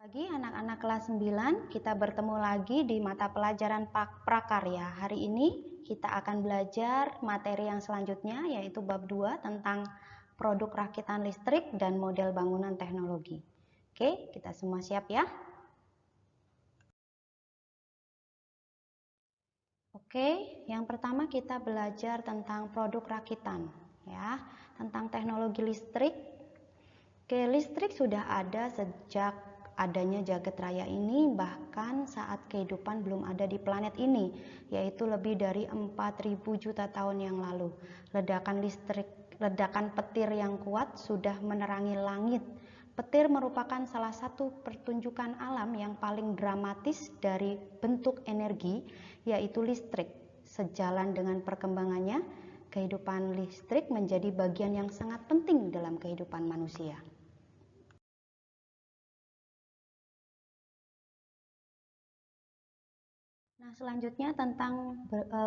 Lagi anak-anak kelas 9, kita bertemu lagi di mata pelajaran prakarya. Hari ini kita akan belajar materi yang selanjutnya, yaitu bab 2 tentang produk rakitan listrik dan model bangunan teknologi. Oke, kita semua siap ya? Oke, yang pertama kita belajar tentang produk rakitan, ya, tentang teknologi listrik. Oke, listrik sudah ada sejak adanya jagat raya ini, bahkan saat kehidupan belum ada di planet ini, yaitu lebih dari 4.000 juta tahun yang lalu. Ledakan petir yang kuat sudah menerangi langit. Petir merupakan salah satu pertunjukan alam yang paling dramatis dari bentuk energi, yaitu listrik. Sejalan dengan perkembangannya, kehidupan listrik menjadi bagian yang sangat penting dalam kehidupan manusia. Nah, selanjutnya tentang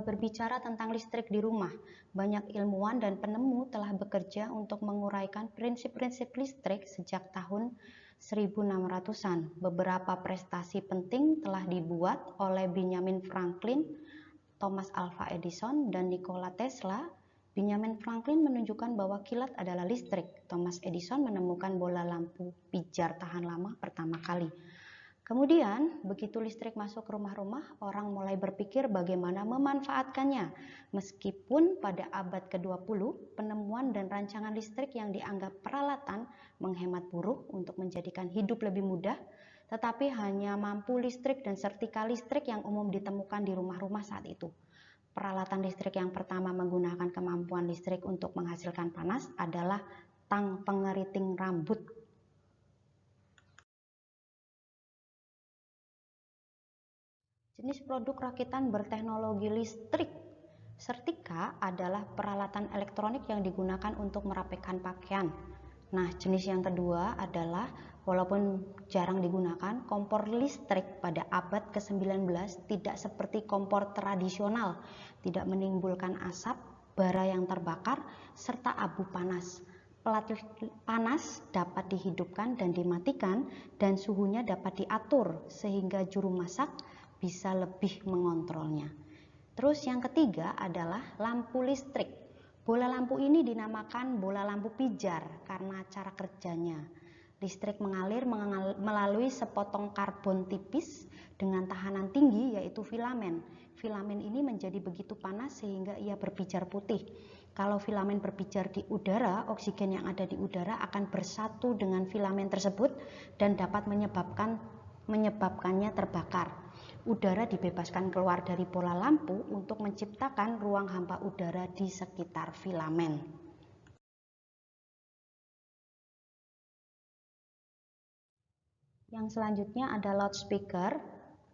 berbicara tentang listrik di rumah. Banyak ilmuwan dan penemu telah bekerja untuk menguraikan prinsip-prinsip listrik sejak tahun 1600-an. Beberapa prestasi penting telah dibuat oleh Benjamin Franklin, Thomas Alva Edison, dan Nikola Tesla. Benjamin Franklin menunjukkan bahwa kilat adalah listrik. Thomas Edison menemukan bola lampu pijar tahan lama pertama kali. Kemudian, begitu listrik masuk ke rumah-rumah, orang mulai berpikir bagaimana memanfaatkannya. Meskipun pada abad ke-20, penemuan dan rancangan listrik yang dianggap peralatan menghemat buruh untuk menjadikan hidup lebih mudah, tetapi hanya lampu listrik dan setrika listrik yang umum ditemukan di rumah-rumah saat itu. Peralatan listrik yang pertama menggunakan kemampuan listrik untuk menghasilkan panas adalah tang pengeriting rambut. Jenis produk rakitan berteknologi listrik. Setrika adalah peralatan elektronik yang digunakan untuk merapikan pakaian. Nah, jenis yang kedua adalah, walaupun jarang digunakan, kompor listrik pada abad ke-19 tidak seperti kompor tradisional, tidak menimbulkan asap, bara yang terbakar, serta abu panas. Pelat panas dapat dihidupkan dan dimatikan, dan suhunya dapat diatur sehingga juru masak bisa lebih mengontrolnya. Terus yang ketiga adalah lampu listrik. Bola lampu ini dinamakan bola lampu pijar karena cara kerjanya. Listrik mengalir melalui sepotong karbon tipis dengan tahanan tinggi, yaitu filamen. Filamen ini menjadi begitu panas sehingga ia berpijar putih. Kalau filamen berpijar di udara, oksigen yang ada di udara akan bersatu dengan filamen tersebut dan dapat menyebabkannya terbakar. Udara dibebaskan keluar dari bola lampu untuk menciptakan ruang hampa udara di sekitar filamen. Yang selanjutnya ada loudspeaker.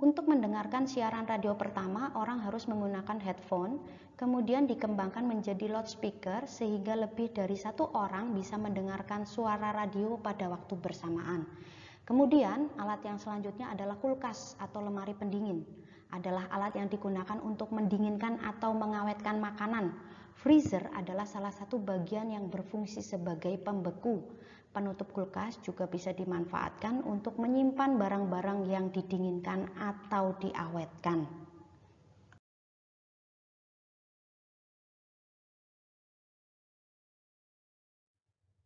Untuk mendengarkan siaran radio pertama, orang harus menggunakan headphone, kemudian dikembangkan menjadi loudspeaker sehingga lebih dari satu orang bisa mendengarkan suara radio pada waktu bersamaan. Kemudian, alat yang selanjutnya adalah kulkas atau lemari pendingin. Adalah alat yang digunakan untuk mendinginkan atau mengawetkan makanan. Freezer adalah salah satu bagian yang berfungsi sebagai pembeku. Penutup kulkas juga bisa dimanfaatkan untuk menyimpan barang-barang yang didinginkan atau diawetkan.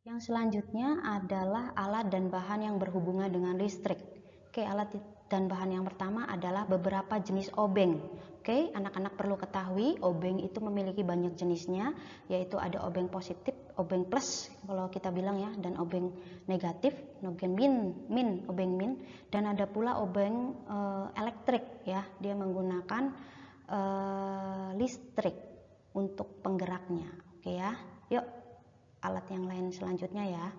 Yang selanjutnya adalah alat dan bahan yang berhubungan dengan listrik. Oke, alat dan bahan yang pertama adalah beberapa jenis obeng. Oke, anak-anak perlu ketahui obeng itu memiliki banyak jenisnya, yaitu ada obeng positif, obeng plus kalau kita bilang ya, dan obeng negatif, obeng min, dan ada pula obeng elektrik ya, dia menggunakan listrik untuk penggeraknya. Oke ya, yuk alat yang lain selanjutnya ya.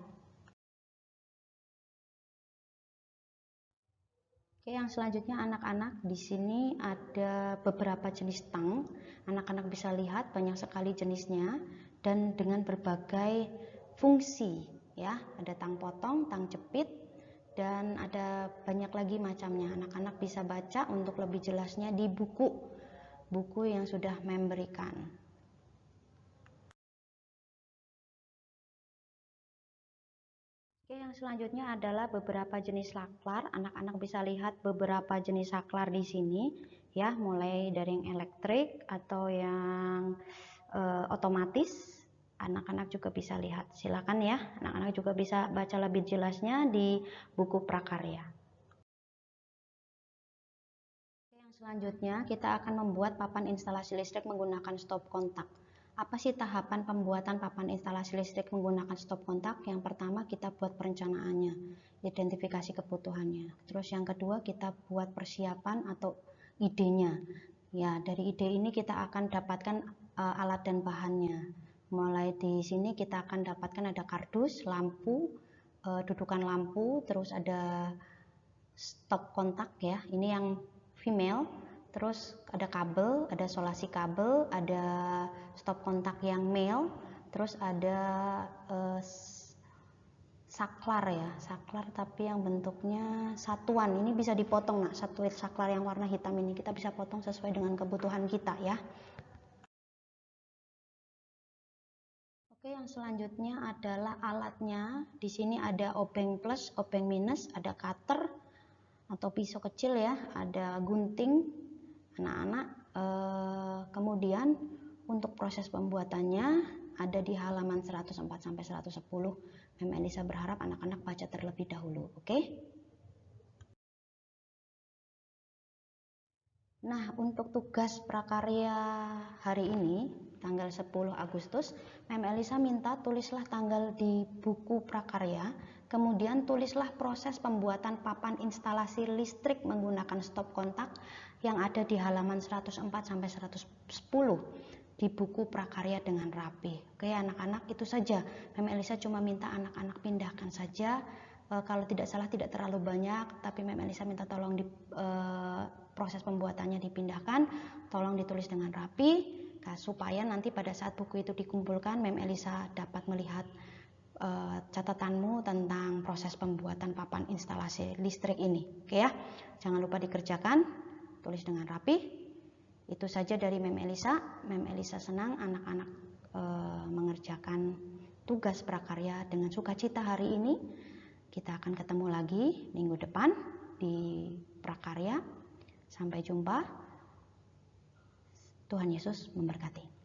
Oke, yang selanjutnya anak-anak, di sini ada beberapa jenis tang. Anak-anak bisa lihat banyak sekali jenisnya dan dengan berbagai fungsi ya. Ada tang potong, tang jepit, dan ada banyak lagi macamnya. Anak-anak bisa baca untuk lebih jelasnya di buku yang sudah memberikan. Oke, yang Yang selanjutnya adalah beberapa jenis saklar. Anak-anak bisa lihat beberapa jenis saklar di sini ya, mulai dari yang elektrik atau yang otomatis. Anak-anak juga bisa lihat. Silakan ya, anak-anak juga bisa baca lebih jelasnya di buku prakarya. Yang selanjutnya kita akan membuat papan instalasi listrik menggunakan stop kontak. Apa sih tahapan pembuatan papan instalasi listrik menggunakan stop kontak? Yang pertama kita buat perencanaannya, identifikasi kebutuhannya. Terus yang kedua kita buat persiapan atau idenya. Ya, dari ide ini kita akan dapatkan alat dan bahannya. Mulai di sini kita akan dapatkan ada kardus, lampu, dudukan lampu, terus ada stop kontak ya. Ini yang female. Terus ada kabel, ada solasi kabel, ada stop kontak yang male, terus ada saklar ya, saklar tapi yang bentuknya satuan. Ini bisa dipotong, nah satu saklar yang warna hitam ini kita bisa potong sesuai dengan kebutuhan kita ya. Oke, yang selanjutnya adalah alatnya. Di sini ada obeng plus, obeng minus, ada cutter atau pisau kecil ya, ada gunting anak-anak. Kemudian untuk proses pembuatannya ada di halaman 104 sampai 110. Mem Elisa berharap anak-anak baca terlebih dahulu, oke? Nah, untuk tugas prakarya hari ini, tanggal 10 Agustus, Mem Elisa minta tulislah tanggal di buku prakarya, kemudian tulislah proses pembuatan papan instalasi listrik menggunakan stop kontak yang ada di halaman 104 sampai 110 di buku prakarya dengan rapi. Oke, anak-anak, itu saja. Mem Elisa cuma minta anak-anak pindahkan saja. Kalau tidak salah tidak terlalu banyak, tapi Mem Elisa minta tolong di proses pembuatannya dipindahkan, tolong ditulis dengan rapi, supaya nanti pada saat buku itu dikumpulkan, Mem Elisa dapat melihat catatanmu tentang proses pembuatan papan instalasi listrik ini. Oke ya, jangan lupa dikerjakan, tulis dengan rapi. Itu saja dari Mem Elisa. Mem Elisa senang anak-anak mengerjakan tugas prakarya dengan sukacita hari ini. Kita akan ketemu lagi minggu depan di prakarya. Sampai jumpa. Tuhan Yesus memberkati.